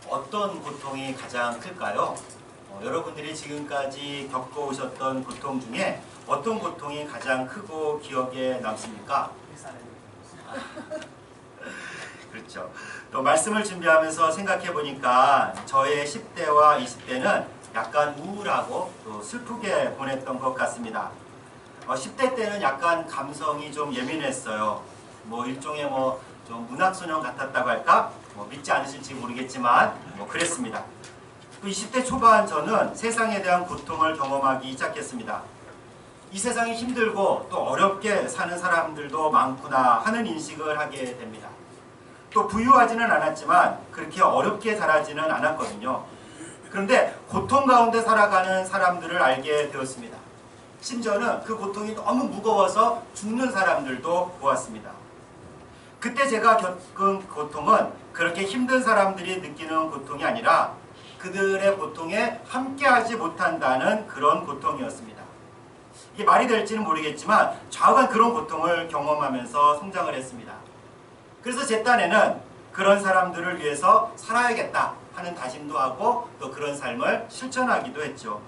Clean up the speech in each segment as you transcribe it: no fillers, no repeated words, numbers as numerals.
어떤 고통이 가장 클까요? 여러분들이 지금까지 겪어오셨던 고통 중에 어떤 고통이 가장 크고 기억에 남습니까? 그렇죠. 또 말씀을 준비하면서 생각해 보니까 저의 10대와 20대는 약간 우울하고 또 슬프게 보냈던 것 같습니다. 10대 때는 약간 감성이 좀 예민했어요. 일종의 좀 문학소년 같았다고 할까? 믿지 않으실지 모르겠지만 그랬습니다. 또 20대 초반 저는 세상에 대한 고통을 경험하기 시작했습니다. 이 세상이 힘들고 또 어렵게 사는 사람들도 많구나 하는 인식을 하게 됩니다. 또 부유하지는 않았지만 그렇게 어렵게 자라지는 않았거든요. 그런데 고통 가운데 살아가는 사람들을 알게 되었습니다. 심지어는 그 고통이 너무 무거워서 죽는 사람들도 보았습니다. 그때 제가 겪은 고통은 그렇게 힘든 사람들이 느끼는 고통이 아니라 그들의 고통에 함께하지 못한다는 그런 고통이었습니다. 이게 말이 될지는 모르겠지만 좌우간 그런 고통을 경험하면서 성장을 했습니다. 그래서 제 딴에는 그런 사람들을 위해서 살아야겠다 하는 다짐도 하고 또 그런 삶을 실천하기도 했죠.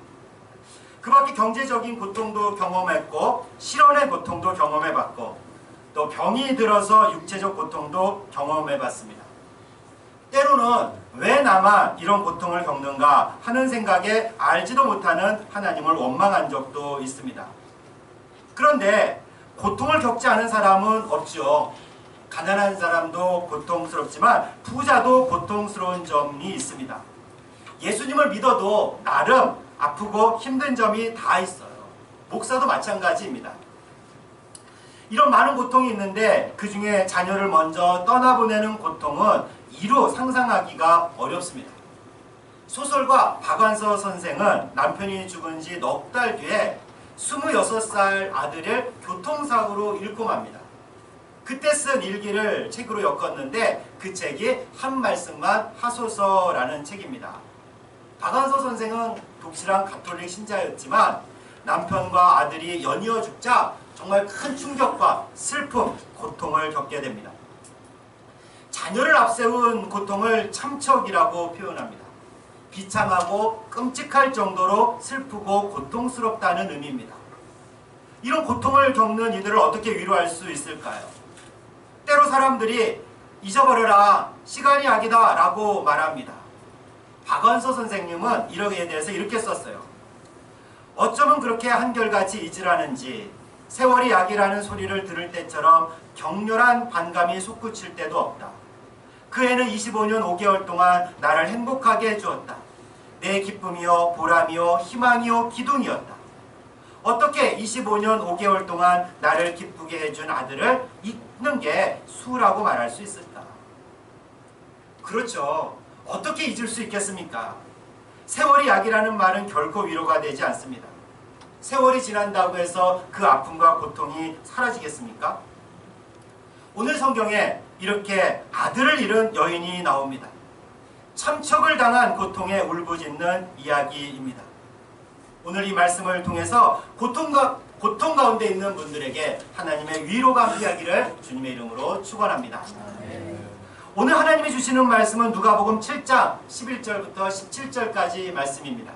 그 밖에 경제적인 고통도 경험했고 실언의 고통도 경험해봤고 또 병이 들어서 육체적 고통도 경험해봤습니다. 때로는 왜 나만 이런 고통을 겪는가 하는 생각에 알지도 못하는 하나님을 원망한 적도 있습니다. 그런데 고통을 겪지 않은 사람은 없죠. 가난한 사람도 고통스럽지만 부자도 고통스러운 점이 있습니다. 예수님을 믿어도 나름 아프고 힘든 점이 다 있어요. 목사도 마찬가지입니다. 이런 많은 고통이 있는데 그 중에 자녀를 먼저 떠나보내는 고통은 이루 상상하기가 어렵습니다. 소설가 박완서 선생은 남편이 죽은 지 넉 달 뒤에 26살 아들을 교통사고로 잃고 맙니다. 그때 쓴 일기를 책으로 엮었는데 그 책이 한 말씀만 하소서라는 책입니다. 박완서 선생은 독실한 가톨릭 신자였지만 남편과 아들이 연이어 죽자 정말 큰 충격과 슬픔, 고통을 겪게 됩니다. 자녀를 앞세운 고통을 참척이라고 표현합니다. 비참하고 끔찍할 정도로 슬프고 고통스럽다는 의미입니다. 이런 고통을 겪는 이들을 어떻게 위로할 수 있을까요? 때로 사람들이 잊어버려라, 시간이 약이다 라고 말합니다. 박완서 선생님은 이러기에 대해서 이렇게 썼어요. 어쩌면 그렇게 한결같이 잊으라는지 세월이 약이라는 소리를 들을 때처럼 격렬한 반감이 솟구칠 때도 없다. 그 해는 25년 5개월 동안 나를 행복하게 해주었다. 내 기쁨이요 보람이요 희망이요 기둥이었다. 어떻게 25년 5개월 동안 나를 기쁘게 해준 아들을 잊는 게 수라고 말할 수 있을까? 그렇죠. 어떻게 잊을 수 있겠습니까? 세월이 약이라는 말은 결코 위로가 되지 않습니다. 세월이 지난다고 해서 그 아픔과 고통이 사라지겠습니까? 오늘 성경에 이렇게 아들을 잃은 여인이 나옵니다. 참척을 당한 고통에 울부짖는 이야기입니다. 오늘 이 말씀을 통해서 고통 가운데 있는 분들에게 하나님의 위로가 함께하기를 주님의 이름으로 축원합니다. 오늘 하나님이 주시는 말씀은 누가복음 7장 11절부터 17절까지 말씀입니다.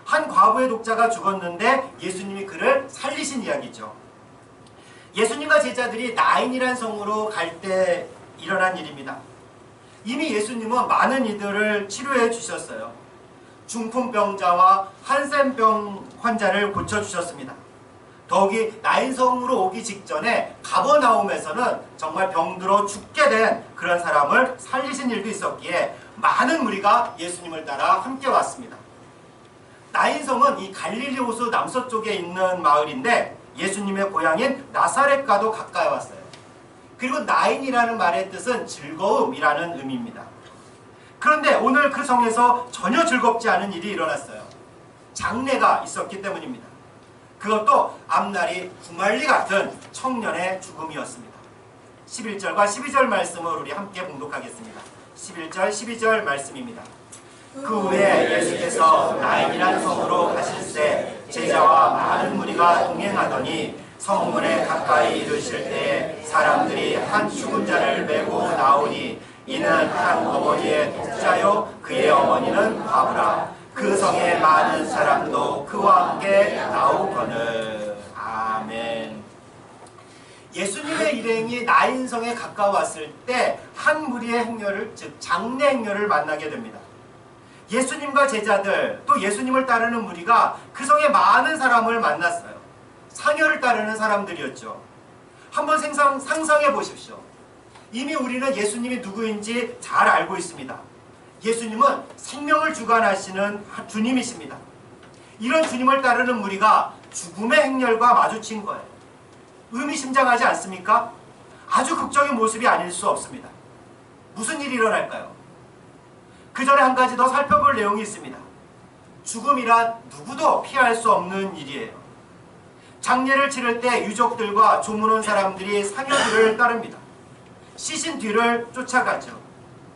한 과부의 독자가 죽었는데 예수님이 그를 살리신 이야기죠. 예수님과 제자들이 나인이란 성으로 갈 때 일어난 일입니다. 이미 예수님은 많은 이들을 치료해 주셨어요. 중풍병자와 한센병 환자를 고쳐주셨습니다. 더욱이 나인성으로 오기 직전에 가버나움에서는 정말 병들어 죽게 된 그런 사람을 살리신 일도 있었기에 많은 무리가 예수님을 따라 함께 왔습니다. 나인성은 이 갈릴리 호수 남서쪽에 있는 마을인데 예수님의 고향인 나사렛과도 가까이 왔어요. 그리고 나인이라는 말의 뜻은 즐거움이라는 의미입니다. 그런데 오늘 그 성에서 전혀 즐겁지 않은 일이 일어났어요. 장례가 있었기 때문입니다. 그것도 앞날이 구말리 같은 청년의 죽음이었습니다. 11절과 12절 말씀을 우리 함께 봉독하겠습니다. 11절, 12절 말씀입니다. 그 후에 예수께서 나인이란 성으로 가실새 제자와 많은 무리가 동행하더니 성문에 가까이 이르실 때에 사람들이 한 죽은 자를 메고 나오니 이는 한 어머니의 독자요 그의 어머니는 과부라. 그 성에 많은 사람도 그와 함께 나오거늘. 아멘. 예수님의 일행이 나인성에 가까웠을 때 한 무리의 행렬을, 즉 장례 행렬을 만나게 됩니다. 예수님과 제자들 또 예수님을 따르는 무리가 그 성에 많은 사람을 만났어요. 상여를 따르는 사람들이었죠. 한번 상상해 보십시오. 이미 우리는 예수님이 누구인지 잘 알고 있습니다. 예수님은 생명을 주관하시는 주님이십니다. 이런 주님을 따르는 무리가 죽음의 행렬과 마주친 거예요. 의미심장하지 않습니까? 아주 극적인 모습이 아닐 수 없습니다. 무슨 일이 일어날까요? 그 전에 한 가지 더 살펴볼 내용이 있습니다. 죽음이란 누구도 피할 수 없는 일이에요. 장례를 치를 때 유족들과 조문 온 사람들이 상여들을 따릅니다. 시신 뒤를 쫓아가죠.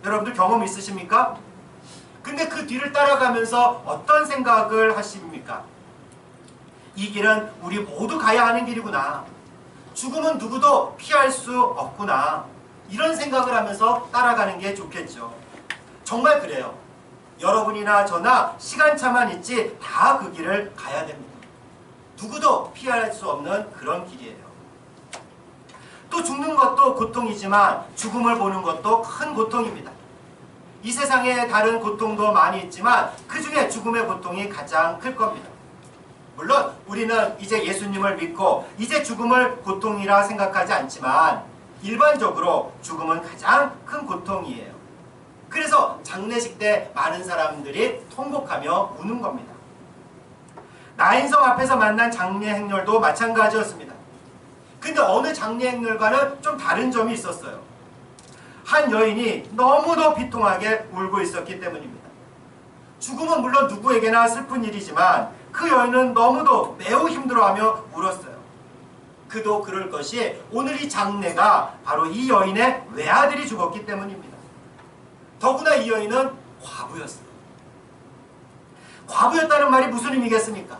여러분들 경험 있으십니까? 근데 그 뒤를 따라가면서 어떤 생각을 하십니까? 이 길은 우리 모두 가야 하는 길이구나. 죽음은 누구도 피할 수 없구나. 이런 생각을 하면서 따라가는 게 좋겠죠. 정말 그래요. 여러분이나 저나 시간차만 있지 다 그 길을 가야 됩니다. 누구도 피할 수 없는 그런 길이에요. 또 죽는 것도 고통이지만 죽음을 보는 것도 큰 고통입니다. 이 세상에 다른 고통도 많이 있지만 그 중에 죽음의 고통이 가장 클 겁니다. 물론 우리는 이제 예수님을 믿고 이제 죽음을 고통이라 생각하지 않지만 일반적으로 죽음은 가장 큰 고통이에요. 그래서 장례식 때 많은 사람들이 통곡하며 우는 겁니다. 나인성 앞에서 만난 장례 행렬도 마찬가지였습니다. 근데 어느 장례 행렬과는 좀 다른 점이 있었어요. 한 여인이 너무도 비통하게 울고 있었기 때문입니다. 죽음은 물론 누구에게나 슬픈 일이지만 그 여인은 너무도 매우 힘들어하며 울었어요. 그도 그럴 것이 오늘 이 장례가 바로 이 여인의 외아들이 죽었기 때문입니다. 더구나 이 여인은 과부였어요. 과부였다는 말이 무슨 의미겠습니까?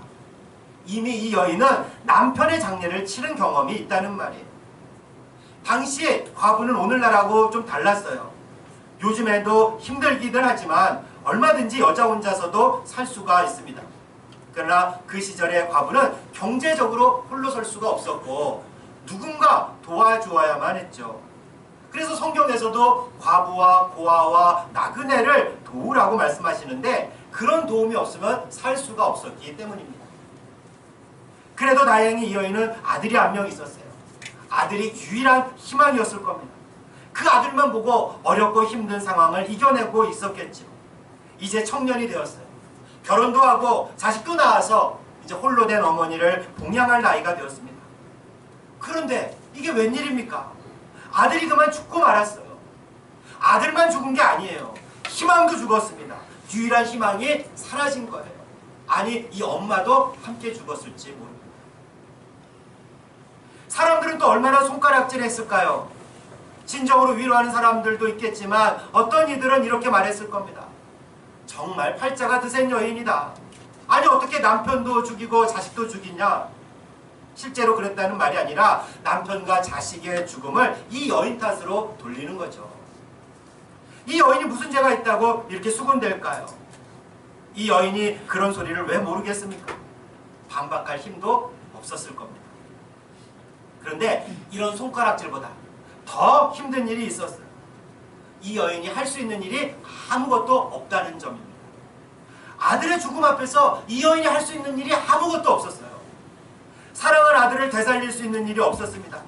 이미 이 여인은 남편의 장례를 치른 경험이 있다는 말이에요. 당시에 과부는 오늘날하고 좀 달랐어요. 요즘에도 힘들기는 하지만 얼마든지 여자 혼자서도 살 수가 있습니다. 그러나 그 시절의 과부는 경제적으로 홀로 설 수가 없었고 누군가 도와주어야만 했죠. 그래서 성경에서도 과부와 고아와 나그네를 도우라고 말씀하시는데 그런 도움이 없으면 살 수가 없었기 때문입니다. 그래도 다행히 이 여인은 아들이 한 명 있었어요. 아들이 유일한 희망이었을 겁니다. 그 아들만 보고 어렵고 힘든 상황을 이겨내고 있었겠죠. 이제 청년이 되었어요. 결혼도 하고 자식도 낳아서 이제 홀로 된 어머니를 봉양할 나이가 되었습니다. 그런데 이게 웬일입니까? 아들이 그만 죽고 말았어요. 아들만 죽은 게 아니에요. 희망도 죽었습니다. 유일한 희망이 사라진 거예요. 아니, 이 엄마도 함께 죽었을지 모릅니다. 사람들은 또 얼마나 손가락질했을까요? 진정으로 위로하는 사람들도 있겠지만 어떤 이들은 이렇게 말했을 겁니다. 정말 팔자가 드센 여인이다. 아니 어떻게 남편도 죽이고 자식도 죽이냐? 실제로 그랬다는 말이 아니라 남편과 자식의 죽음을 이 여인 탓으로 돌리는 거죠. 이 여인이 무슨 죄가 있다고 이렇게 수군댈까요? 이 여인이 그런 소리를 왜 모르겠습니까? 반박할 힘도 없었을 겁니다. 그런데 이런 손가락질보다 더 힘든 일이 있었어요. 이 여인이 할 수 있는 일이 아무것도 없다는 점입니다. 아들의 죽음 앞에서 이 여인이 할 수 있는 일이 아무것도 없었어요. 사랑한 아들을 되살릴 수 있는 일이 없었습니다.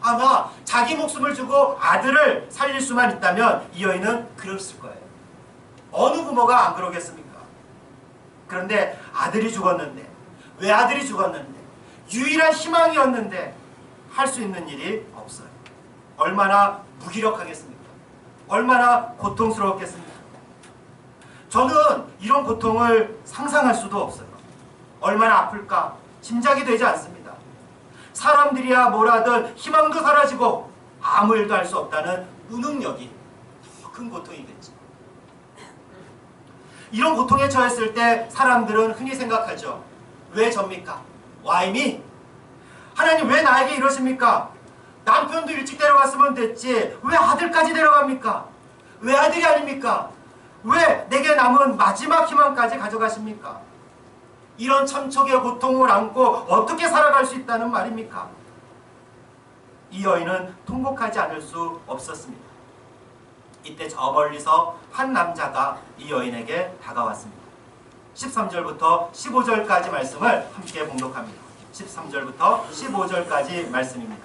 아마 자기 목숨을 주고 아들을 살릴 수만 있다면 이 여인은 그랬을 거예요. 어느 부모가 안 그러겠습니까? 그런데 아들이 죽었는데, 외아들이 죽었는데, 유일한 희망이었는데 할 수 있는 일이 없어요. 얼마나 무기력하겠습니까? 얼마나 고통스러웠겠습니까? 저는 이런 고통을 상상할 수도 없어요. 얼마나 아플까 짐작이 되지 않습니다. 사람들이야 뭘 하든 희망도 사라지고 아무 일도 할 수 없다는 무능력이 더 큰 고통이겠죠. 이런 고통에 처했을 때 사람들은 흔히 생각하죠. 왜 접니까? Why me? 하나님 왜 나에게 이러십니까? 남편도 일찍 데려갔으면 됐지 왜 아들까지 데려갑니까? 외아들이 아닙니까? 왜 내게 남은 마지막 희망까지 가져가십니까? 이런 참척의 고통을 안고 어떻게 살아갈 수 있다는 말입니까? 이 여인은 통곡하지 않을 수 없었습니다. 이때 저 멀리서 한 남자가 이 여인에게 다가왔습니다. 13절부터 15절까지 말씀을 함께 봉독합니다. 13절부터 15절까지 말씀입니다.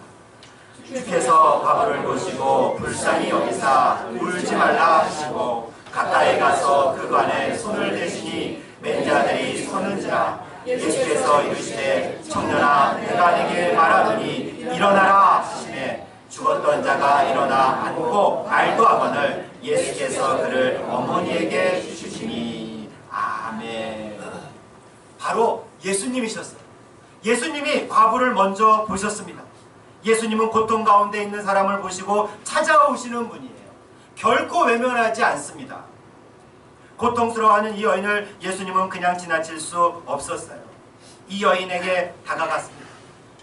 주께서 과부를 보시고 불쌍히 여기사 울지 말라 하시고 가까이 가서 그간에 손을 대시니 맨 자들이 서는지라. 예수께서 이르시되 청년아 내가 네게 말하노니 일어나라 하시매 죽었던 자가 일어나 앉고 말도 하거늘 예수께서 그를 어머니에게 주시니. 아멘. 바로 예수님이셨어요. 예수님이 과부를 먼저 보셨습니다. 예수님은 고통 가운데 있는 사람을 보시고 찾아오시는 분이에요. 결코 외면하지 않습니다. 고통스러워하는 이 여인을 예수님은 그냥 지나칠 수 없었어요. 이 여인에게 다가갔습니다.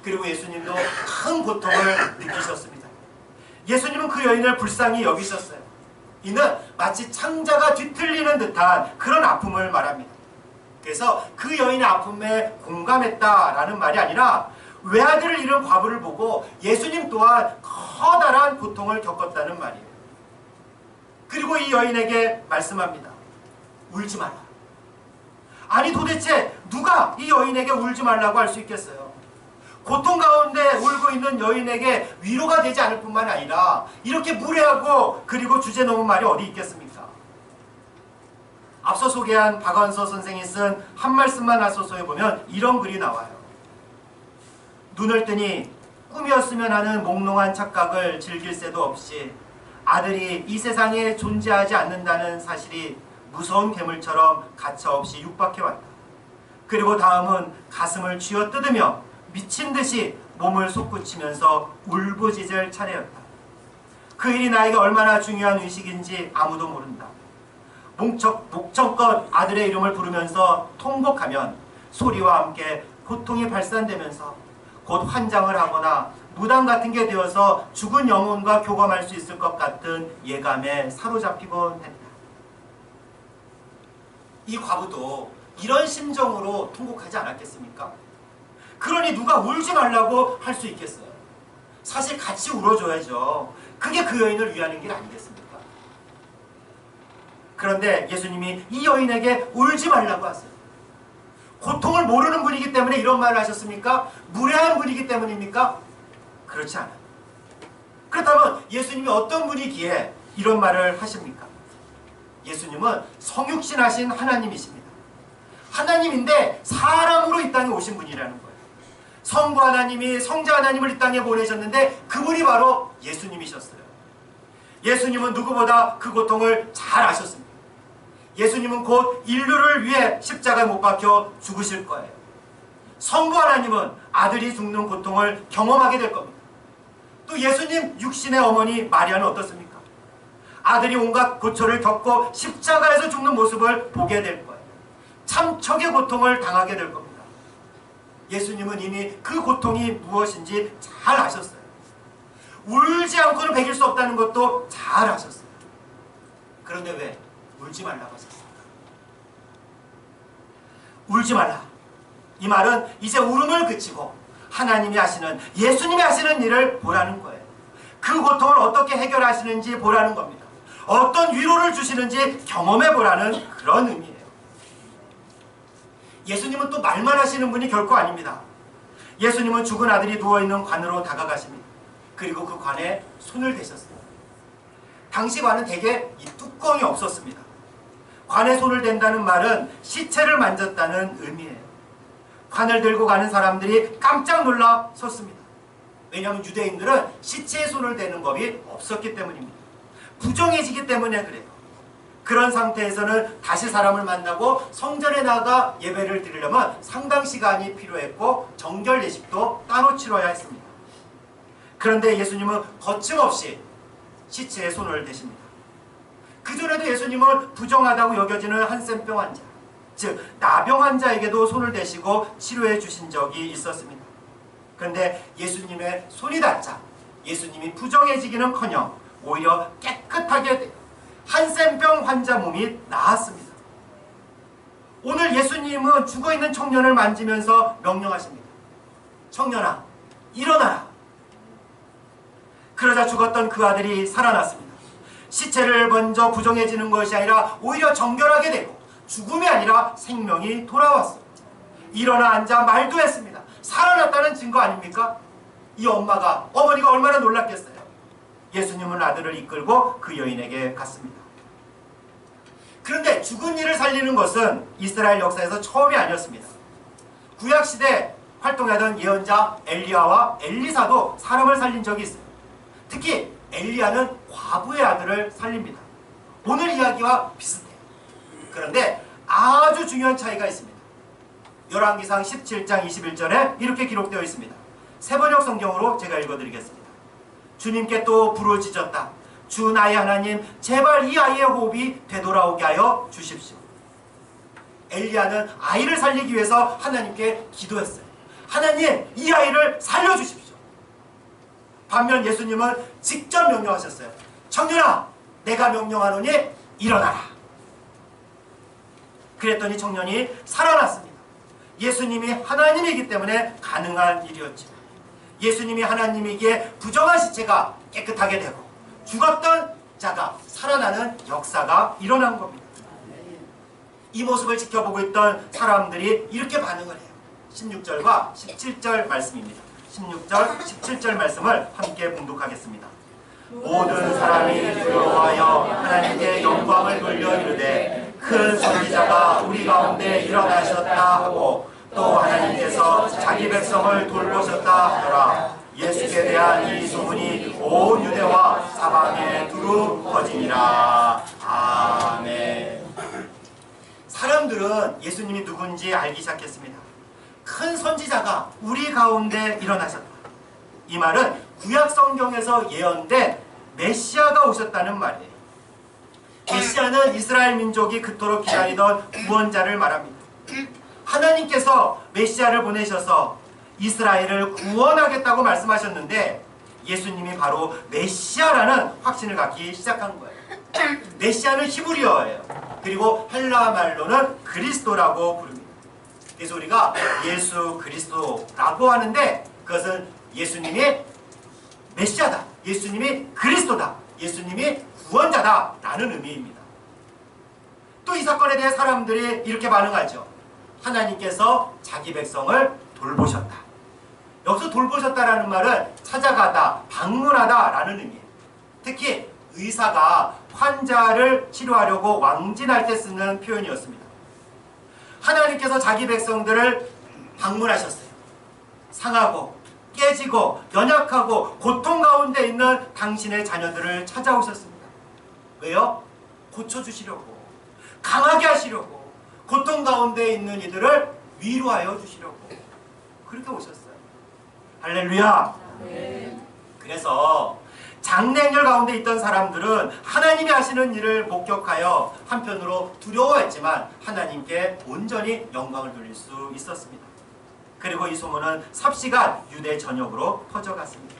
그리고 예수님도 큰 고통을 느끼셨습니다. 예수님은 그 여인을 불쌍히 여기셨어요. 이는 마치 창자가 뒤틀리는 듯한 그런 아픔을 말합니다. 그래서 그 여인의 아픔에 공감했다라는 말이 아니라 외아들을 잃은 과부를 보고 예수님 또한 커다란 고통을 겪었다는 말이에요. 그리고 이 여인에게 말씀합니다. 울지 마라. 아니 도대체 누가 이 여인에게 울지 말라고 할 수 있겠어요? 고통 가운데 울고 있는 여인에게 위로가 되지 않을 뿐만 아니라 이렇게 무례하고 그리고 주제 넘은 말이 어디 있겠습니까? 앞서 소개한 박완서 선생이 쓴 한 말씀만 하소서에 보면 이런 글이 나와요. 눈을 뜨니 꿈이었으면 하는 몽롱한 착각을 즐길 새도 없이 아들이 이 세상에 존재하지 않는다는 사실이 무서운 괴물처럼 가차없이 육박해왔다. 그리고 다음은 가슴을 쥐어뜯으며 미친 듯이 몸을 솟구치면서 울부짖을 차례였다. 그 일이 나에게 얼마나 중요한 의식인지 아무도 모른다. 목청껏 아들의 이름을 부르면서 통곡하면 소리와 함께 고통이 발산되면서 곧 환장을 하거나 무당 같은 게 되어서 죽은 영혼과 교감할 수 있을 것 같은 예감에 사로잡히곤 했다. 이 과부도 이런 심정으로 통곡하지 않았겠습니까? 그러니 누가 울지 말라고 할 수 있겠어요? 사실 같이 울어줘야죠. 그게 그 여인을 위하는 길 아니겠습니까? 그런데 예수님이 이 여인에게 울지 말라고 하세요. 고통을 모르는 분이기 때문에 이런 말을 하셨습니까? 무례한 분이기 때문입니까? 그렇지 않아요. 그렇다면 예수님이 어떤 분이기에 이런 말을 하십니까? 예수님은 성육신하신 하나님이십니다. 하나님인데 사람으로 이 땅에 오신 분이라는 거예요. 성부 하나님이 성자 하나님을 이 땅에 보내셨는데 그분이 바로 예수님이셨어요. 예수님은 누구보다 그 고통을 잘 아셨습니다. 예수님은 곧 인류를 위해 십자가에 못 박혀 죽으실 거예요. 성부 하나님은 아들이 죽는 고통을 경험하게 될 겁니다. 또 예수님 육신의 어머니 마리아는 어떻습니까? 아들이 온갖 고초를 겪고 십자가에서 죽는 모습을 보게 될 거예요. 참척의 고통을 당하게 될 겁니다. 예수님은 이미 그 고통이 무엇인지 잘 아셨어요. 울지 않고는 배길 수 없다는 것도 잘 아셨어요. 그런데 왜 울지 말라고 하셨습니까? 울지 말라. 이 말은 이제 울음을 그치고 하나님이 하시는, 예수님이 하시는 일을 보라는 거예요. 그 고통을 어떻게 해결하시는지 보라는 겁니다. 어떤 위로를 주시는지 경험해 보라는 그런 의미예요. 예수님은 또 말만 하시는 분이 결코 아닙니다. 예수님은 죽은 아들이 누워있는 관으로 다가가십니다. 그리고 그 관에 손을 대셨어요. 당시 관은 대개 이 뚜껑이 없었습니다. 관에 손을 댄다는 말은 시체를 만졌다는 의미예요. 관을 들고 가는 사람들이 깜짝 놀라 섰습니다. 왜냐하면 유대인들은 시체에 손을 대는 법이 없었기 때문입니다. 부정해지기 때문에 그래요. 그런 상태에서는 다시 사람을 만나고 성전에 나가 예배를 드리려면 상당 시간이 필요했고 정결 예식도 따로 치러야 했습니다. 그런데 예수님은 거침없이 시체에 손을 대십니다. 그전에도 예수님은 부정하다고 여겨지는 한센병 환자, 즉 나병 환자에게도 손을 대시고 치료해 주신 적이 있었습니다. 그런데 예수님의 손이 닿자 예수님이 부정해지기는커녕 오히려 깨끗하게 돼요. 한센병 환자 몸이 나았습니다. 오늘 예수님은 죽어있는 청년을 만지면서 명령하십니다. 청년아, 일어나라. 그러자 죽었던 그 아들이 살아났습니다. 시체를 먼저 부정해지는 것이 아니라 오히려 정결하게 되고 죽음이 아니라 생명이 돌아왔어요. 일어나 앉아 말도 했습니다. 살아났다는 증거 아닙니까? 이 어머니가 얼마나 놀랐겠어요. 예수님은 아들을 이끌고 그 여인에게 갔습니다. 그런데 죽은 이를 살리는 것은 이스라엘 역사에서 처음이 아니었습니다. 구약시대 활동하던 예언자 엘리야와 엘리사도 사람을 살린 적이 있어요. 특히 엘리야는 과부의 아들을 살립니다. 오늘 이야기와 비슷해요. 그런데 아주 중요한 차이가 있습니다. 열왕기상 17장 21절에 이렇게 기록되어 있습니다. 세번역 성경으로 제가 읽어드리겠습니다. 주님께 또 부르짖었다. 주 나의 하나님, 제발 이 아이의 호흡이 되돌아오게 하여 주십시오. 엘리야는 아이를 살리기 위해서 하나님께 기도했어요. 하나님, 이 아이를 살려주십시오. 반면 예수님은 직접 명령하셨어요. 청년아, 내가 명령하노니 일어나라. 그랬더니 청년이 살아났습니다. 예수님이 하나님이기 때문에 가능한 일이었죠. 예수님이 하나님이기에 부정한 시체가 깨끗하게 되고 죽었던 자가 살아나는 역사가 일어난 겁니다. 이 모습을 지켜보고 있던 사람들이 이렇게 반응을 해요. 16절과 17절 말씀입니다. 16절, 17절 말씀을 함께 봉독하겠습니다. 모든 사람이 두려워하여 하나님께 영광을 돌려 이르되 큰 선지자가 우리 가운데 일어나셨다 하고 또 하나님께서 자기 백성을 돌보셨다 하더라. 예수께 대한 이 소문이 온 유대와 사방에 두루 퍼지니라. 아멘. 사람들은 예수님이 누군지 알기 시작했습니다. 큰 선지자가 우리 가운데 일어나셨다. 이 말은 구약 성경에서 예언된 메시아가 오셨다는 말이에요. 메시아는 이스라엘 민족이 그토록 기다리던 구원자를 말합니다. 하나님께서 메시아를 보내셔서 이스라엘을 구원하겠다고 말씀하셨는데 예수님이 바로 메시아라는 확신을 갖기 시작한 거예요. 메시아는 히브리어예요. 그리고 헬라 말로는 그리스도라고 부릅니다. 그래서 우리가 예수 그리스도라고 하는데 그것은 예수님이 메시아다, 예수님이 그리스도다, 예수님이 구원자다 라는 의미입니다. 또 이 사건에 대해 사람들이 이렇게 반응하죠. 하나님께서 자기 백성을 돌보셨다. 여기서 돌보셨다라는 말은 찾아가다, 방문하다 라는 의미예요. 특히 의사가 환자를 치료하려고 왕진할 때 쓰는 표현이었습니다. 하나님께서 자기 백성들을 방문하셨어요. 상하고 깨지고 연약하고 고통 가운데 있는 당신의 자녀들을 찾아오셨습니다. 왜요? 고쳐주시려고, 강하게 하시려고, 고통 가운데 있는 이들을 위로하여 주시려고 그렇게 오셨어요. 할렐루야. 그래서 장례절 가운데 있던 사람들은 하나님이 하시는 일을 목격하여 한편으로 두려워했지만 하나님께 온전히 영광을 돌릴 수 있었습니다. 그리고 이 소문은 삽시간 유대 전역으로 퍼져갔습니다.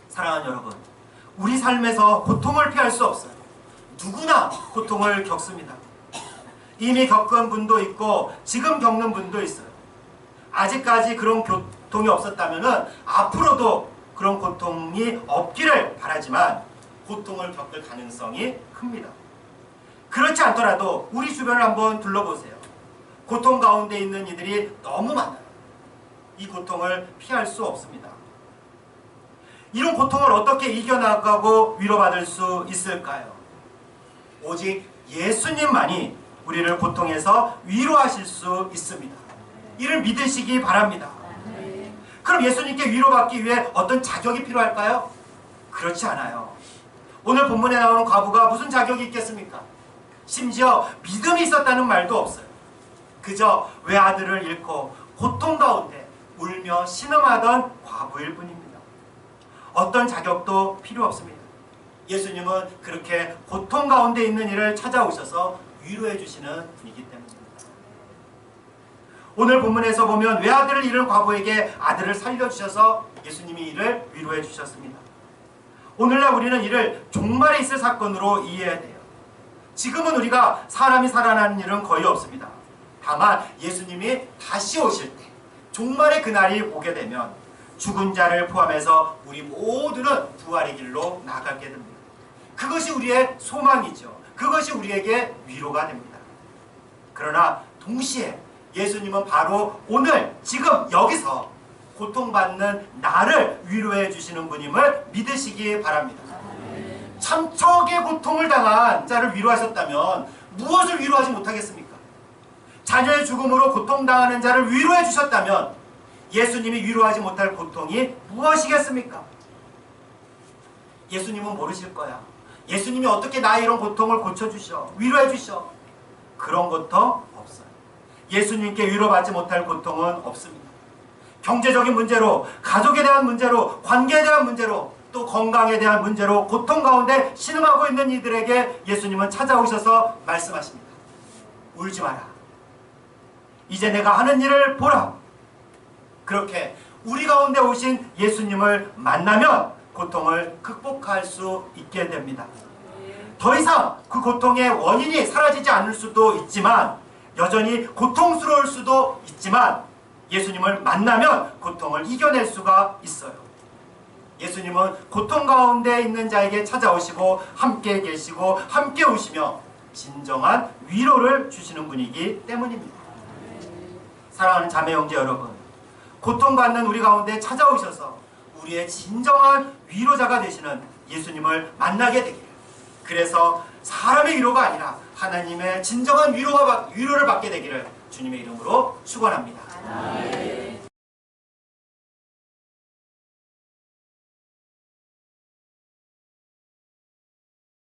사랑하는 여러분, 우리 삶에서 고통을 피할 수 없어요. 누구나 고통을 겪습니다. 이미 겪은 분도 있고 지금 겪는 분도 있어요. 아직까지 그런 고통이 없었다면 앞으로도 그런 고통이 없기를 바라지만 고통을 겪을 가능성이 큽니다. 그렇지 않더라도 우리 주변을 한번 둘러보세요. 고통 가운데 있는 이들이 너무 많아요. 이 고통을 피할 수 없습니다. 이런 고통을 어떻게 이겨나가고 위로받을 수 있을까요? 오직 예수님만이 우리를 고통에서 위로하실 수 있습니다. 이를 믿으시기 바랍니다. 그럼 예수님께 위로받기 위해 어떤 자격이 필요할까요? 그렇지 않아요. 오늘 본문에 나오는 과부가 무슨 자격이 있겠습니까? 심지어 믿음이 있었다는 말도 없어요. 그저 외아들을 잃고 고통 가운데 울며 신음하던 과부일 뿐입니다. 어떤 자격도 필요 없습니다. 예수님은 그렇게 고통 가운데 있는 이를 찾아오셔서 위로해 주시는 분이기 때문입니다. 오늘 본문에서 보면 외아들을 잃은 과부에게 아들을 살려주셔서 예수님이 이를 위로해 주셨습니다. 오늘날 우리는 이를 종말에 있을 사건으로 이해해야 돼요. 지금은 우리가 사람이 살아나는 일은 거의 없습니다. 다만 예수님이 다시 오실 때, 종말의 그날이 오게 되면 죽은 자를 포함해서 우리 모두는 부활의 길로 나가게 됩니다. 그것이 우리의 소망이죠. 그것이 우리에게 위로가 됩니다. 그러나 동시에 예수님은 바로 오늘 지금 여기서 고통받는 나를 위로해 주시는 분임을 믿으시기 바랍니다. 참척의 고통을 당한 자를 위로하셨다면 무엇을 위로하지 못하겠습니까? 자녀의 죽음으로 고통당하는 자를 위로해 주셨다면 예수님이 위로하지 못할 고통이 무엇이겠습니까? 예수님은 모르실 거야. 예수님이 어떻게 나의 이런 고통을 고쳐주셔, 위로해 주셔. 그런 고통 없어요. 예수님께 위로받지 못할 고통은 없습니다. 경제적인 문제로, 가족에 대한 문제로, 관계에 대한 문제로, 또 건강에 대한 문제로 고통 가운데 신음하고 있는 이들에게 예수님은 찾아오셔서 말씀하십니다. 울지 마라. 이제 내가 하는 일을 보라. 그렇게 우리 가운데 오신 예수님을 만나면 고통을 극복할 수 있게 됩니다. 더 이상 그 고통의 원인이 사라지지 않을 수도 있지만, 여전히 고통스러울 수도 있지만, 예수님을 만나면 고통을 이겨낼 수가 있어요. 예수님은 고통 가운데 있는 자에게 찾아오시고 함께 계시고 함께 오시며 진정한 위로를 주시는 분이기 때문입니다. 사랑하는 자매 형제 여러분, 고통받는 우리 가운데 찾아오셔서 우리의 진정한 위로자가 되시는 예수님을 만나게 되기를, 그래서 사람의 위로가 아니라 하나님의 진정한 위로를 받게 되기를 주님의 이름으로 축원합니다.